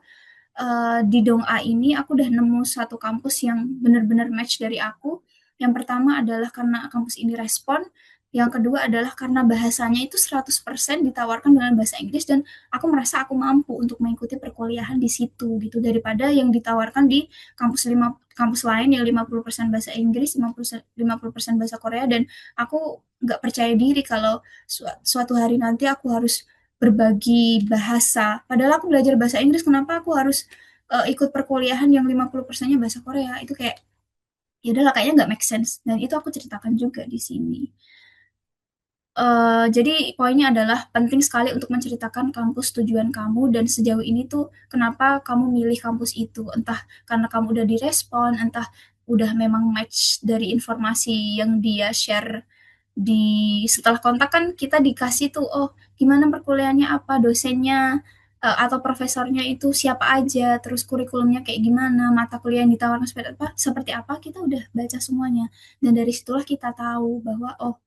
di Dong A ini aku udah nemu satu kampus yang benar-benar match dari aku. Yang pertama adalah karena kampus ini respon, yang kedua adalah karena bahasanya itu 100% ditawarkan dengan bahasa Inggris dan aku merasa aku mampu untuk mengikuti perkuliahan di situ gitu daripada yang ditawarkan di kampus lain yang 50% bahasa Inggris, 50% bahasa Korea dan aku nggak percaya diri kalau suatu hari nanti aku harus berbagi bahasa. Padahal aku belajar bahasa Inggris, kenapa aku harus ikut perkuliahan yang 50%-nya bahasa Korea? Itu kayak, ya udahlah kayaknya nggak make sense. Dan itu aku ceritakan juga di sini. Jadi poinnya adalah penting sekali untuk menceritakan kampus tujuan kamu dan sejauh ini tuh kenapa kamu milih kampus itu. Entah karena kamu udah direspon, entah udah memang match dari informasi yang dia share setelah kontak kan kita dikasih tuh, oh gimana perkuliahannya apa, dosennya, atau profesornya itu siapa aja, terus kurikulumnya kayak gimana, mata kuliah yang ditawarkan seperti apa, kita udah baca semuanya. Dan dari situlah kita tahu bahwa, oh,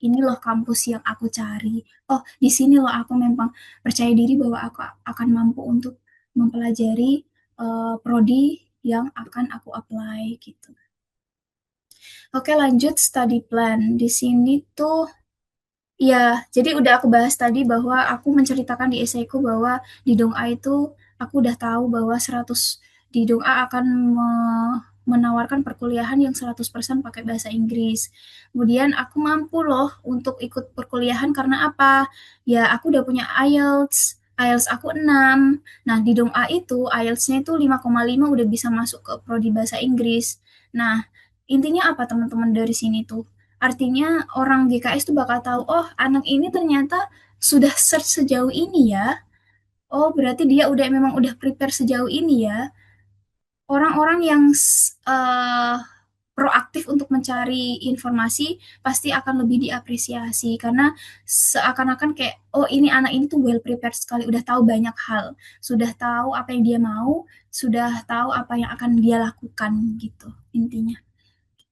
ini loh kampus yang aku cari. Oh, di sini loh aku memang percaya diri bahwa aku akan mampu untuk mempelajari prodi yang akan aku apply gitu. Oke, lanjut study plan. Di sini tuh iya, jadi udah aku bahas tadi bahwa aku menceritakan di esaiku bahwa di Dong A itu aku udah tahu bahwa 100 di Dong A akan menawarkan perkuliahan yang 100% pakai bahasa Inggris. Kemudian aku mampu loh untuk ikut perkuliahan karena apa? Ya, aku udah punya IELTS. IELTS aku 6. Nah, di Dong A itu IELTS-nya itu 5,5 udah bisa masuk ke prodi bahasa Inggris. Nah, intinya apa teman-teman dari sini tuh? Artinya orang GKS tuh bakal tahu, oh anak ini ternyata sudah search sejauh ini ya. Oh berarti dia udah memang udah prepare sejauh ini ya. Orang-orang yang proaktif untuk mencari informasi pasti akan lebih diapresiasi karena seakan-akan kayak oh ini anak ini tuh well prepared sekali, udah tahu banyak hal, sudah tahu apa yang dia mau, sudah tahu apa yang akan dia lakukan gitu intinya.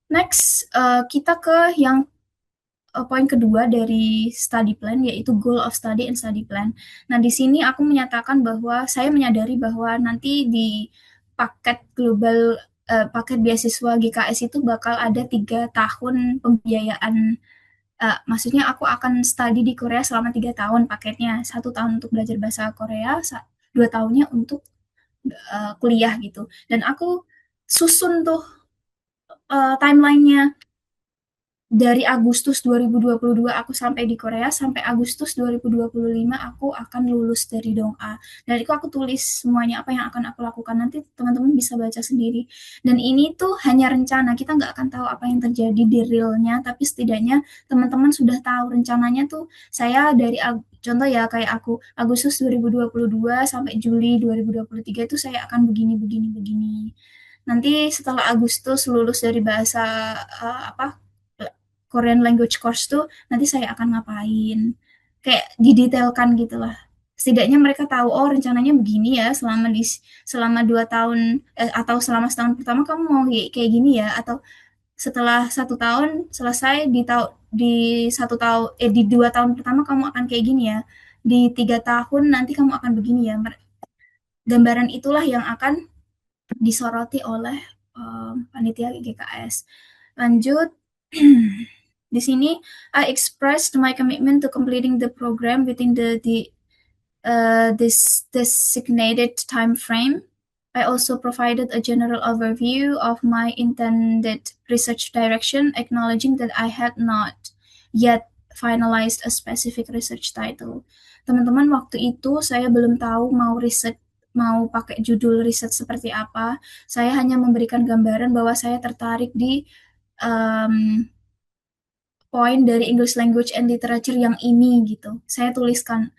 Next, kita ke yang poin kedua dari study plan yaitu goal of study and study plan. Nah, di sini aku menyatakan bahwa saya menyadari bahwa nanti di paket global paket beasiswa GKS itu bakal ada 3 tahun pembiayaan. Maksudnya aku akan study di Korea selama 3 tahun paketnya, 1 tahun untuk belajar bahasa Korea, 2 tahunnya untuk kuliah gitu. Dan aku susun tuh timelinenya dari Agustus 2022 aku sampai di Korea sampai Agustus 2025 aku akan lulus dari Dong A. Dan itu aku tulis semuanya apa yang akan aku lakukan. Nanti teman-teman bisa baca sendiri. Dan ini tuh hanya rencana. Kita nggak akan tahu apa yang terjadi di realnya, tapi setidaknya teman-teman sudah tahu rencananya tuh saya dari contoh ya kayak aku Agustus 2022 sampai Juli 2023 itu saya akan begini begini begini. Nanti setelah Agustus lulus dari bahasa apa Korean language course tuh nanti saya akan ngapain. Kayak didetailkan gitu lah. Setidaknya mereka tahu oh rencananya begini ya selama 2 tahun atau selama setahun pertama kamu mau kayak gini ya atau setelah 1 tahun selesai di 1 tahun di 2 tahun pertama kamu akan kayak gini ya di 3 tahun nanti kamu akan begini ya gambaran itulah yang akan disoroti oleh panitia GKS. Lanjut, di sini I expressed my commitment to completing the program within this designated time frame. I also provided a general overview of my intended research direction, acknowledging that I had not yet finalized a specific research title. Teman-teman, waktu itu saya belum tahu mau pakai judul riset seperti apa. Saya hanya memberikan gambaran bahwa saya tertarik di um, poin dari English Language and Literature yang ini gitu. Saya tuliskan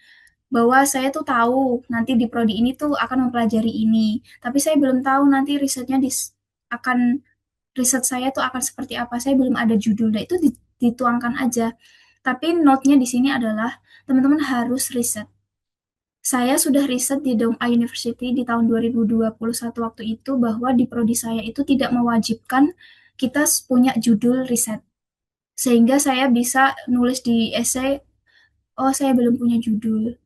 bahwa saya tuh tahu nanti di prodi ini tuh akan mempelajari ini, tapi saya belum tahu nanti akan riset saya tuh akan seperti apa. Saya belum ada judulnya itu dituangkan aja. Tapi note-nya di sini adalah teman-teman harus riset. Saya sudah riset di Dong A University di tahun 2021 waktu itu bahwa di prodi saya itu tidak mewajibkan kita punya judul riset. Sehingga saya bisa nulis di essay, oh saya belum punya judul.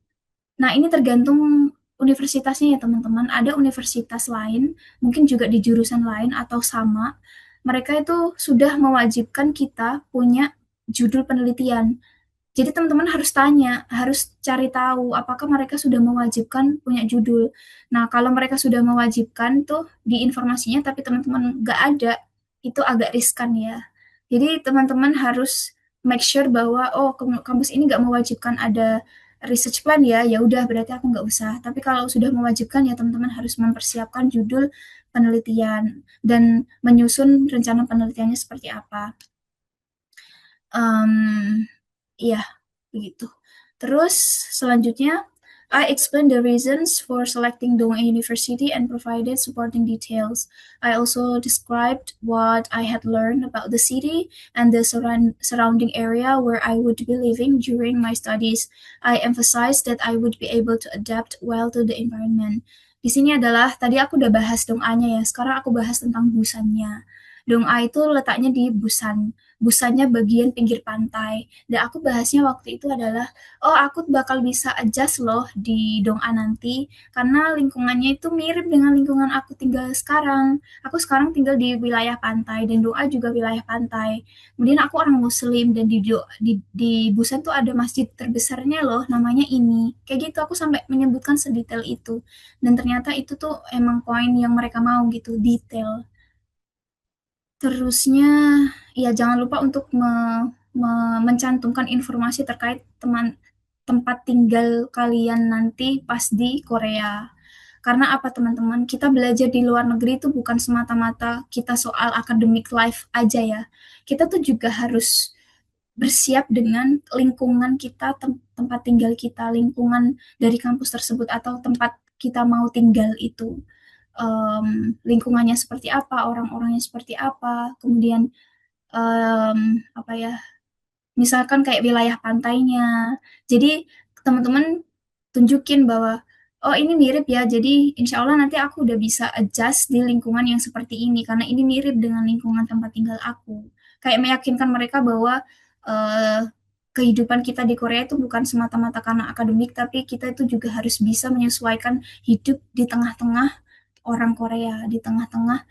Nah, ini tergantung universitasnya ya teman-teman. Ada universitas lain, mungkin juga di jurusan lain atau sama. Mereka itu sudah mewajibkan kita punya judul penelitian. Jadi teman-teman harus tanya, harus cari tahu apakah mereka sudah mewajibkan punya judul. Nah, kalau mereka sudah mewajibkan tuh di informasinya, tapi teman-teman nggak ada, itu agak riskan ya. Jadi teman-teman harus make sure bahwa oh kampus ini nggak mewajibkan ada research plan ya, ya udah berarti aku nggak usah. Tapi kalau sudah mewajibkan ya teman-teman harus mempersiapkan judul penelitian dan menyusun rencana penelitiannya seperti apa. Iya, begitu. Terus selanjutnya I explained the reasons for selecting Donghae University and provided supporting details. I also described what I had learned about the city and the surrounding area where I would be living during my studies. I emphasized that I would be able to adapt well to the environment. Di sini adalah, tadi aku udah bahas Donghae-nya ya, sekarang aku bahas tentang Busannya. Donghae itu letaknya di Busan. Busannya bagian pinggir pantai. Dan aku bahasnya waktu itu adalah oh aku bakal bisa adjust loh di Dong'a nanti karena lingkungannya itu mirip dengan lingkungan aku tinggal sekarang. Aku sekarang tinggal di wilayah pantai dan Dong'a juga wilayah pantai. Kemudian aku orang Muslim dan di Busan tuh ada masjid terbesarnya loh, namanya ini. Kayak gitu aku sampai menyebutkan sedetail itu. Dan ternyata itu tuh emang poin yang mereka mau gitu, detail. Terusnya, ya jangan lupa untuk mencantumkan informasi terkait tempat tinggal kalian nanti pas di Korea. Karena apa teman-teman? Kita belajar di luar negeri itu bukan semata-mata kita soal academic life aja ya. Kita tuh juga harus bersiap dengan lingkungan kita, tempat tinggal kita, lingkungan dari kampus tersebut atau tempat kita mau tinggal itu. Lingkungannya seperti apa, orang-orangnya seperti apa, kemudian apa ya, misalkan kayak wilayah pantainya. Jadi teman-teman tunjukin bahwa oh ini mirip ya, jadi insya Allah nanti aku udah bisa adjust di lingkungan yang seperti ini karena ini mirip dengan lingkungan tempat tinggal aku. Kayak meyakinkan mereka bahwa eh, kehidupan kita di Korea itu bukan semata-mata karena akademik, tapi kita itu juga harus bisa menyesuaikan hidup di tengah-tengah orang Korea, di tengah-tengah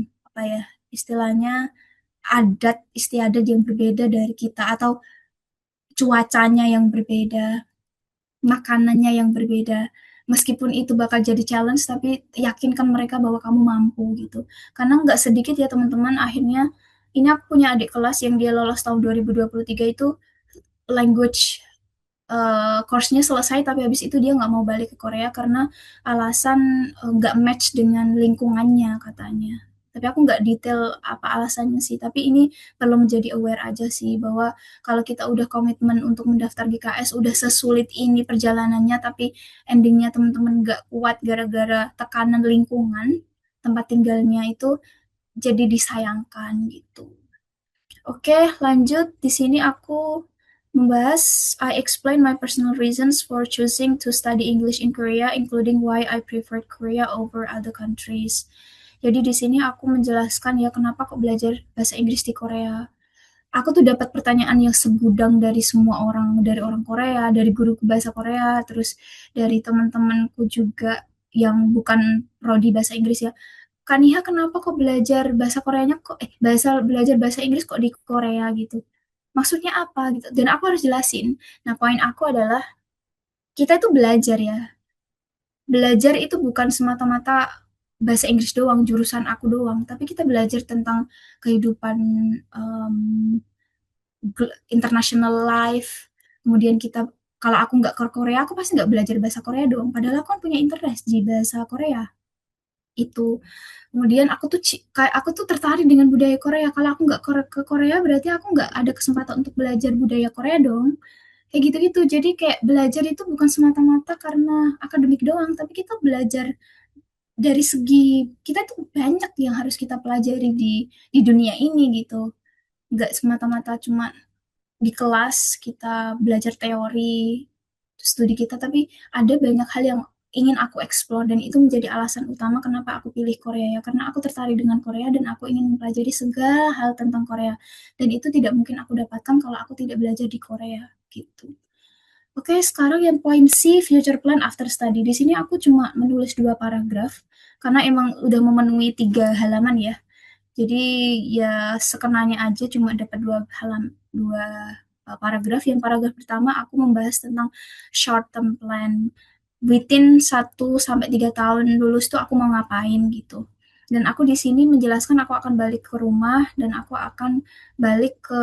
apa ya istilahnya adat istiadat yang berbeda dari kita atau cuacanya yang berbeda, makanannya yang berbeda. Meskipun itu bakal jadi challenge, tapi yakinkan mereka bahwa kamu mampu gitu. Karena nggak sedikit ya teman-teman, akhirnya ini aku punya adik kelas yang dia lolos tahun 2023 itu language course-nya selesai, tapi habis itu dia nggak mau balik ke Korea karena alasan nggak match dengan lingkungannya katanya. Tapi aku nggak detail apa alasannya sih. Tapi ini perlu menjadi aware aja sih bahwa kalau kita udah komitmen untuk mendaftar GKS, udah sesulit ini perjalanannya, tapi endingnya teman-teman nggak kuat gara-gara tekanan lingkungan, tempat tinggalnya itu jadi disayangkan gitu. Oke, lanjut. Di sini aku membahas I explain my personal reasons for choosing to study English in Korea, including why I preferred Korea over other countries. Jadi di sini aku menjelaskan ya kenapa kok belajar bahasa Inggris di Korea. Aku tuh dapat pertanyaan yang segudang dari semua orang, dari orang Korea, dari guru bahasa Korea, terus dari teman-temanku juga yang bukan prodi bahasa Inggris ya. Kaniha kenapa kok belajar bahasa Koreanya kok belajar bahasa Inggris kok di Korea gitu. Maksudnya apa gitu. Dan aku harus jelasin. Nah, poin aku adalah kita itu belajar ya. Belajar itu bukan semata-mata bahasa Inggris doang, jurusan aku doang, tapi kita belajar tentang kehidupan um, international life. Kemudian kita kalau aku nggak ke Korea, aku pasti nggak belajar bahasa Korea dong. Padahal aku kan punya interest di bahasa Korea itu. Kemudian kayak aku tuh tertarik dengan budaya Korea. Kalau aku nggak ke Korea, berarti aku nggak ada kesempatan untuk belajar budaya Korea dong. Kayak gitu-gitu. Jadi kayak belajar itu bukan semata-mata karena akademik doang, tapi kita belajar dari segi kita tuh banyak yang harus kita pelajari di dunia ini gitu. Nggak semata-mata cuma di kelas kita belajar teori studi kita, tapi ada banyak hal yang ingin aku explore dan itu menjadi alasan utama kenapa aku pilih Korea ya, karena aku tertarik dengan Korea dan aku ingin mempelajari segala hal tentang Korea dan itu tidak mungkin aku dapatkan kalau aku tidak belajar di Korea gitu. Oke, sekarang yang poin C, future plan after study. Di sini aku cuma menulis 2 paragraf karena emang udah memenuhi 3 halaman ya. Jadi ya sekenanya aja cuma dapat 2 paragraf. Yang paragraf pertama aku membahas tentang short term plan. Within 1 sampai 3 tahun lulus tuh aku mau ngapain gitu. Dan aku di sini menjelaskan aku akan balik ke rumah dan aku akan balik ke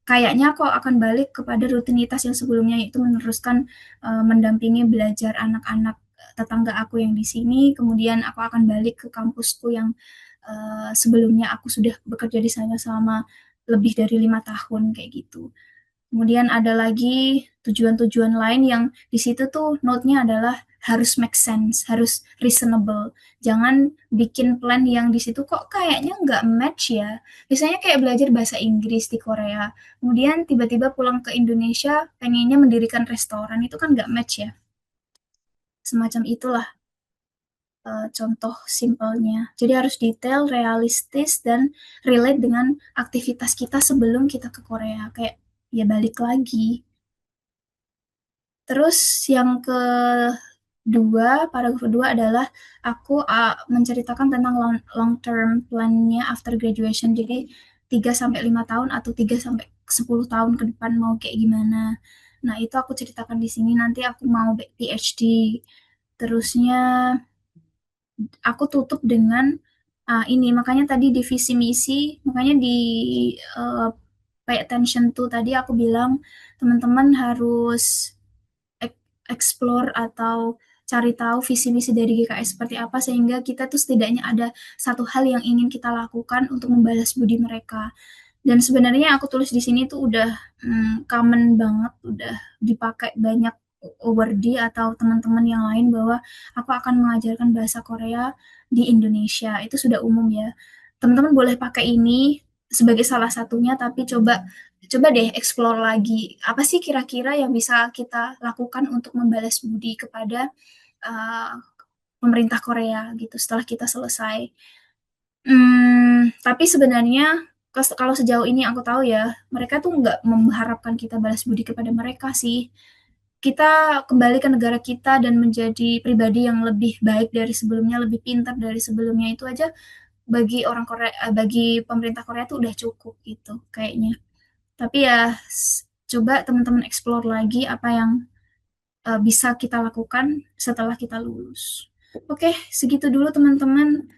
kayaknya aku akan balik kepada rutinitas yang sebelumnya yaitu meneruskan mendampingi belajar anak-anak tetangga aku yang di sini. Kemudian aku akan balik ke kampusku yang sebelumnya aku sudah bekerja di sana selama lebih dari 5 tahun kayak gitu. Kemudian ada lagi tujuan-tujuan lain yang di situ tuh note-nya adalah harus make sense, harus reasonable. Jangan bikin plan yang di situ kok kayaknya nggak match ya. Biasanya kayak belajar bahasa Inggris di Korea, kemudian tiba-tiba pulang ke Indonesia pengennya mendirikan restoran, itu kan nggak match ya. Semacam itulah contoh simpelnya. Jadi harus detail, realistis, dan relate dengan aktivitas kita sebelum kita ke Korea. Kayak ya balik lagi. Terus yang kedua, paragraf kedua adalah aku menceritakan tentang long term plan-nya after graduation. Jadi 3 sampai 5 tahun atau 3 sampai 10 tahun ke depan mau kayak gimana. Nah, itu aku ceritakan di sini. Nanti aku mau PhD. Terusnya aku tutup dengan ini. Makanya tadi di visi misi, makanya di uh, pay attention to tadi aku bilang teman-teman harus explore atau cari tahu visi misi dari GKS seperti apa sehingga kita tuh setidaknya ada satu hal yang ingin kita lakukan untuk membalas budi mereka. Dan sebenarnya aku tulis di sini tuh udah common banget, udah dipakai banyak awardee atau teman-teman yang lain bahwa aku akan mengajarkan bahasa Korea di Indonesia. Itu sudah umum ya. Teman-teman boleh pakai ini sebagai salah satunya, tapi coba coba deh explore lagi apa sih kira-kira yang bisa kita lakukan untuk membalas budi kepada uh, pemerintah Korea gitu setelah kita selesai. Tapi sebenarnya kalau sejauh ini aku tahu ya, mereka tuh nggak mengharapkan kita balas budi kepada mereka sih. Kita kembali ke negara kita dan menjadi pribadi yang lebih baik dari sebelumnya, lebih pintar dari sebelumnya itu aja bagi orang Korea, bagi pemerintah Korea tuh udah cukup gitu kayaknya. Tapi ya coba teman-teman explore lagi apa yang bisa kita lakukan setelah kita lulus. Oke, segitu dulu teman-teman.